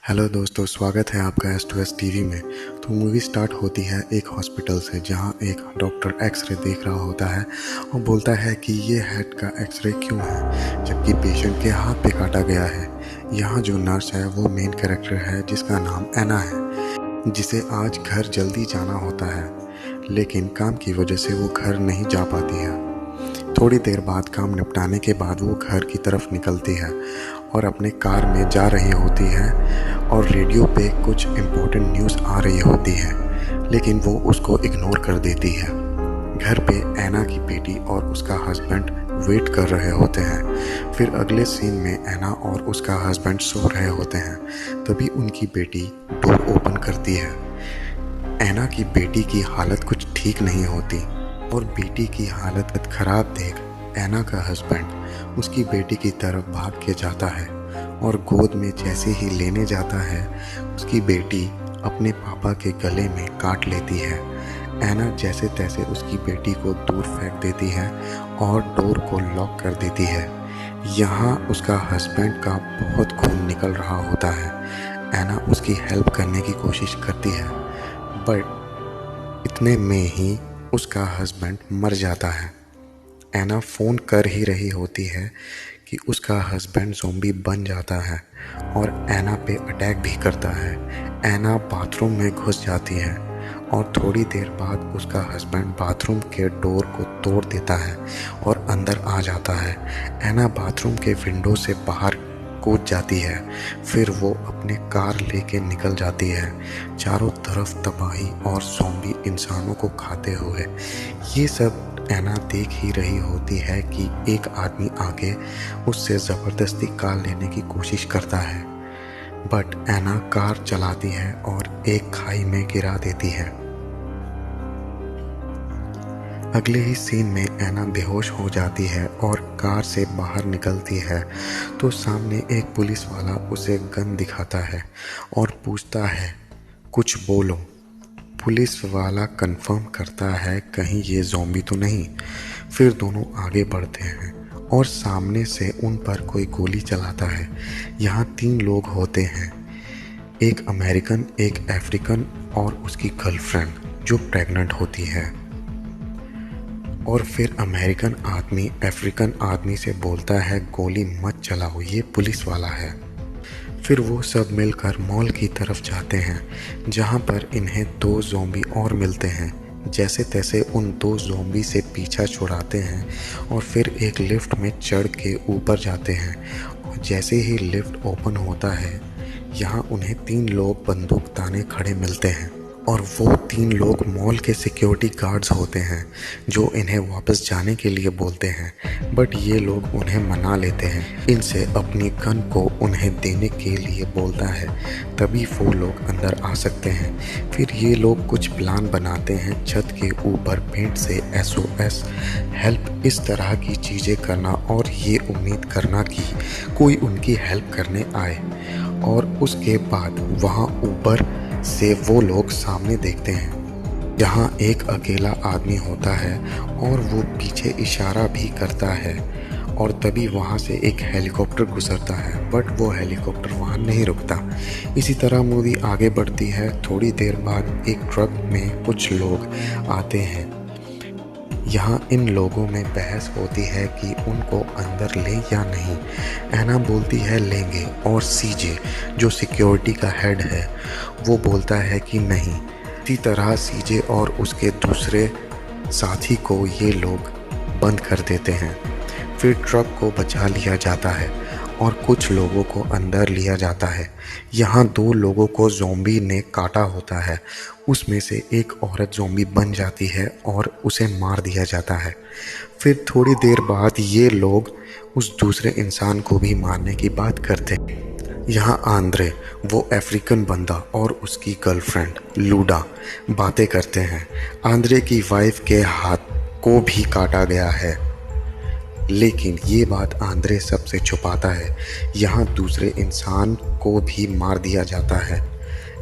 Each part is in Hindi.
हेलो दोस्तों, स्वागत है आपका S2S टीवी में। तो मूवी स्टार्ट होती है एक हॉस्पिटल से, जहां एक डॉक्टर एक्सरे देख रहा होता है और बोलता है कि ये हेड का एक्सरे क्यों है जबकि पेशेंट के हाथ पे काटा गया है। यहाँ जो नर्स है वो मेन कैरेक्टर है जिसका नाम एना है, जिसे आज घर जल्दी जाना होता है, लेकिन काम की वजह से वो घर नहीं जा पाती है। थोड़ी देर बाद काम निपटाने के बाद वो घर की तरफ निकलती है और अपने कार में जा रही होती है और रेडियो पे कुछ इम्पोर्टेंट न्यूज़ आ रही होती है, लेकिन वो उसको इग्नोर कर देती है। घर पे एना की बेटी और उसका हस्बैंड वेट कर रहे होते हैं। फिर अगले सीन में एना और उसका हस्बैंड सो रहे होते हैं। तभी उनकी बेटी डोर ओपन करती है। एना की बेटी की हालत कुछ ठीक नहीं होती और बेटी की हालत खराब देख एना का हस्बैंड उसकी बेटी की तरफ भाग के जाता है और गोद में जैसे ही लेने जाता है उसकी बेटी अपने पापा के गले में काट लेती है। एना जैसे तैसे उसकी बेटी को दूर फेंक देती है और डोर को लॉक कर देती है। यहाँ उसका हस्बैंड का बहुत खून निकल रहा होता है। एना उसकी हेल्प करने की कोशिश करती है, बट इतने में ही उसका हस्बैंड मर जाता है। एना फ़ोन कर ही रही होती है कि उसका हस्बैंड ज़ॉम्बी बन जाता है और एना पे अटैक भी करता है। एना बाथरूम में घुस जाती है और थोड़ी देर बाद उसका हस्बैंड बाथरूम के डोर को तोड़ देता है और अंदर आ जाता है। एना बाथरूम के विंडो से बाहर कूद जाती है। फिर वो अपने कार लेके निकल जाती है, चारों तरफ तबाही और ज़ॉम्बी इंसानों को खाते हुए। ये सब एना देख ही रही होती है कि एक आदमी आगे उससे ज़बरदस्ती कार लेने की कोशिश करता है, बट एना कार चलाती है और एक खाई में गिरा देती है। अगले ही सीन में एना बेहोश हो जाती है और कार से बाहर निकलती है तो सामने एक पुलिस वाला उसे गन दिखाता है और पूछता है, कुछ बोलो। पुलिस वाला कंफर्म करता है कहीं ये ज़ॉम्बी तो नहीं। फिर दोनों आगे बढ़ते हैं और सामने से उन पर कोई गोली चलाता है। यहाँ 3 लोग होते हैं, एक अमेरिकन, एक अफ्रीकन और उसकी गर्लफ्रेंड जो प्रेग्नेंट होती है। और फिर अमेरिकन आदमी अफ्रीकन आदमी से बोलता है, गोली मत चलाओ, ये पुलिस वाला है। फिर वो सब मिलकर मॉल की तरफ जाते हैं जहाँ पर इन्हें 2 ज़ॉम्बी और मिलते हैं। जैसे तैसे उन 2 ज़ॉम्बी से पीछा छुड़ाते हैं और फिर एक लिफ्ट में चढ़ के ऊपर जाते हैं। और जैसे ही लिफ्ट ओपन होता है यहाँ उन्हें 3 लोग बंदूक ताने खड़े मिलते हैं और वो 3 लोग मॉल के सिक्योरिटी गार्ड्स होते हैं जो इन्हें वापस जाने के लिए बोलते हैं, बट ये लोग उन्हें मना लेते हैं। इनसे अपनी गन को उन्हें देने के लिए बोलता है, तभी वो लोग अंदर आ सकते हैं। फिर ये लोग कुछ प्लान बनाते हैं, छत के ऊपर पेंट से SOS हेल्प इस तरह की चीज़ें करना और ये उम्मीद करना कि कोई उनकी हेल्प करने आए। और उसके बाद वहाँ ऊपर से वो लोग सामने देखते हैं जहाँ एक अकेला आदमी होता है और वो पीछे इशारा भी करता है और तभी वहाँ से एक हेलीकॉप्टर गुजरता है, बट वो हेलीकॉप्टर वहाँ नहीं रुकता। इसी तरह मूवी आगे बढ़ती है। थोड़ी देर बाद एक ट्रक में कुछ लोग आते हैं। यहाँ इन लोगों में बहस होती है कि उनको अंदर ले या नहीं। एना बोलती है लेंगे और सीजे जो सिक्योरिटी का हेड है वो बोलता है कि नहीं। इसी तरह सीजे और उसके दूसरे साथी को ये लोग बंद कर देते हैं। फिर ट्रक को बचा लिया जाता है और कुछ लोगों को अंदर लिया जाता है। यहाँ 2 लोगों को ज़ॉम्बी ने काटा होता है। उसमें से एक औरत ज़ॉम्बी बन जाती है और उसे मार दिया जाता है। फिर थोड़ी देर बाद ये लोग उस दूसरे इंसान को भी मारने की बात करते हैं। यहाँ आंद्रे, वो अफ्रीकन बंदा और उसकी गर्लफ्रेंड लूडा बातें करते हैं। आंद्रे की वाइफ के हाथ को भी काटा गया है, लेकिन ये बात आंद्रे सबसे छुपाता है। यहाँ दूसरे इंसान को भी मार दिया जाता है।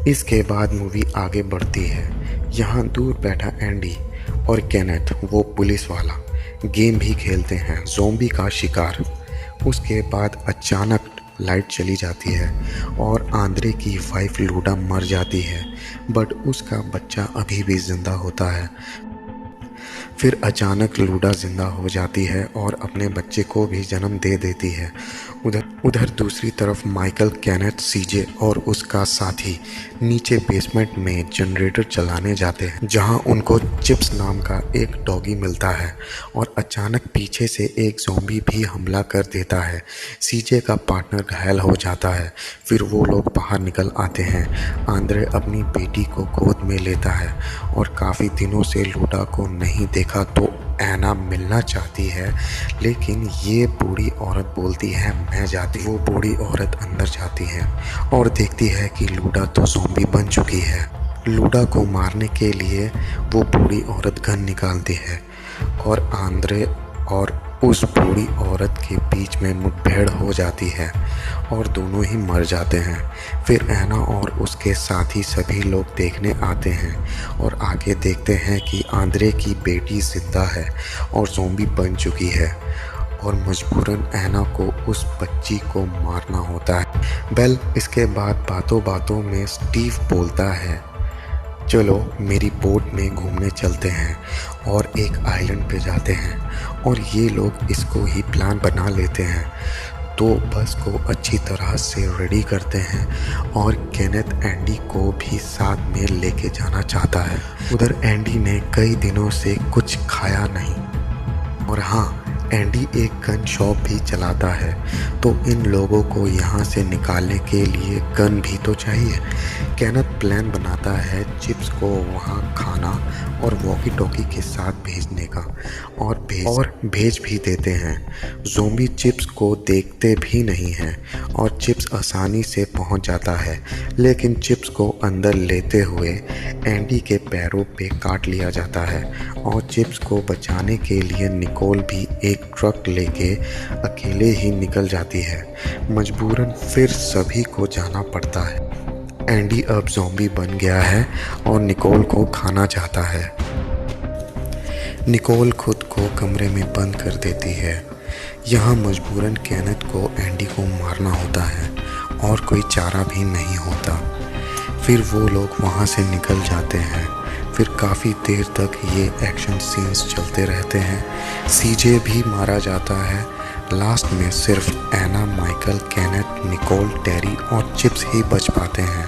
इसके बाद मूवी आगे बढ़ती है। यहाँ दूर बैठा एंडी और केनेथ, वो पुलिस वाला, गेम भी खेलते हैं, ज़ॉम्बी का शिकार। उसके बाद अचानक लाइट चली जाती है और आंद्रे की वाइफ लूडा मर जाती है, बट उसका बच्चा अभी भी जिंदा होता है। फिर अचानक लूडा जिंदा हो जाती है और अपने बच्चे को भी जन्म दे देती है। उधर दूसरी तरफ माइकल, केनेथ, सीजे और उसका साथी नीचे बेसमेंट में जनरेटर चलाने जाते हैं, जहां उनको चिप्स नाम का एक डॉगी मिलता है और अचानक पीछे से एक ज़ॉम्बी भी हमला कर देता है। सीजे का पार्टनर घायल हो जाता है। फिर वो लोग बाहर निकल आते हैं। आंद्रे अपनी बेटी को गोद में लेता है और काफ़ी दिनों से लूडा को नहीं देखा तो एना मिलना चाहती है, लेकिन ये बूढ़ी औरत बोलती है मैं जाती। वो बूढ़ी औरत अंदर जाती है और देखती है कि लूडा तो ज़ॉम्बी बन चुकी है। लूडा को मारने के लिए वो बूढ़ी औरत गन निकालती है और आंद्रे और उस बूढ़ी औरत के बीच में मुठभेड़ हो जाती है और दोनों ही मर जाते हैं। फिर एना और उसके साथी सभी लोग देखने आते हैं और आगे देखते हैं कि आंद्रे की बेटी जिंदा है और ज़ॉम्बी बन चुकी है और मजबूरन एना को उस बच्ची को मारना होता है। इसके बाद बातों बातों में स्टीव बोलता है चलो मेरी बोट में घूमने चलते हैं और एक आइलैंड पे जाते हैं, और ये लोग इसको ही प्लान बना लेते हैं। तो बस को अच्छी तरह से रेडी करते हैं और केनेथ एंडी को भी साथ में लेके जाना चाहता है। उधर एंडी ने कई दिनों से कुछ खाया नहीं, और हाँ, एंडी एक गन शॉप भी चलाता है, तो इन लोगों को यहाँ से निकालने के लिए गन भी तो चाहिए। केनेथ प्लान बनाता है चिप्स को वहाँ खाना और वॉकी टॉकी के साथ भेजने का, और भेज भी देते हैं। ज़ॉम्बी चिप्स को देखते भी नहीं हैं और चिप्स आसानी से पहुँच जाता है, लेकिन चिप्स को अंदर लेते हुए एंडी के पैरों पे काट लिया जाता है और चिप्स को बचाने के लिए निकोल भी एक ट्रक लेके अकेले ही निकल जाती है। मजबूरन फिर सभी को जाना पड़ता है। एंडी अब ज़ॉम्बी बन गया है और निकोल को खाना चाहता है। निकोल खुद को कमरे में बंद कर देती है। यहाँ मजबूरन केनेथ को एंडी को मारना होता है और कोई चारा भी नहीं होता। फिर वो लोग वहाँ से निकल जाते हैं। फिर काफ़ी देर तक ये एक्शन सीन्स चलते रहते हैं। सीजे भी मारा जाता है। लास्ट में सिर्फ एना, माइकल, केनेथ, निकोल, टेरी और चिप्स ही बच पाते हैं।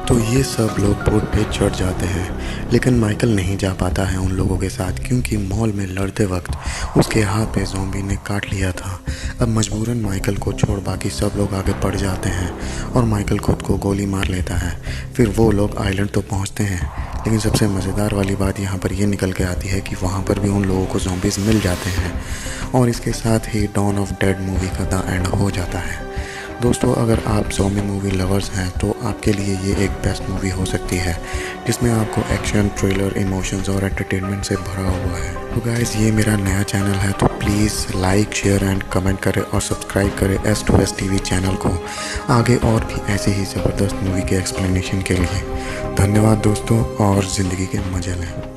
तो ये सब लोग बोट पे चढ़ जाते हैं, लेकिन माइकल नहीं जा पाता है उन लोगों के साथ, क्योंकि मॉल में लड़ते वक्त उसके हाथ पे ज़ॉम्बी ने काट लिया था। अब मजबूरन माइकल को छोड़ बाकी सब लोग आगे बढ़ जाते हैं और माइकल खुद को गोली मार लेता है। फिर वो लोग आइलैंड तो पहुंचते हैं, लेकिन सबसे मज़ेदार वाली बात यहाँ पर ये निकल के आती है कि वहाँ पर भी उन लोगों को ज़ॉम्बीज़ मिल जाते हैं, और इसके साथ ही डॉन ऑफ डेड मूवी का द एंड हो जाता है। दोस्तों, अगर आप ज़ॉम्बी मूवी लवर्स हैं तो आपके लिए ये एक बेस्ट मूवी हो सकती है, जिसमें आपको एक्शन, थ्रिलर, इमोशंस और एंटरटेनमेंट से भरा हुआ है। तो गाइस, ये मेरा नया चैनल है, तो please like, share and comment करें और सब्सक्राइब करें S2S TV चैनल को, आगे और भी ऐसे ही ज़बरदस्त मूवी के एक्सप्लेनेशन के लिए। धन्यवाद दोस्तों, और ज़िंदगी के मज़े लें।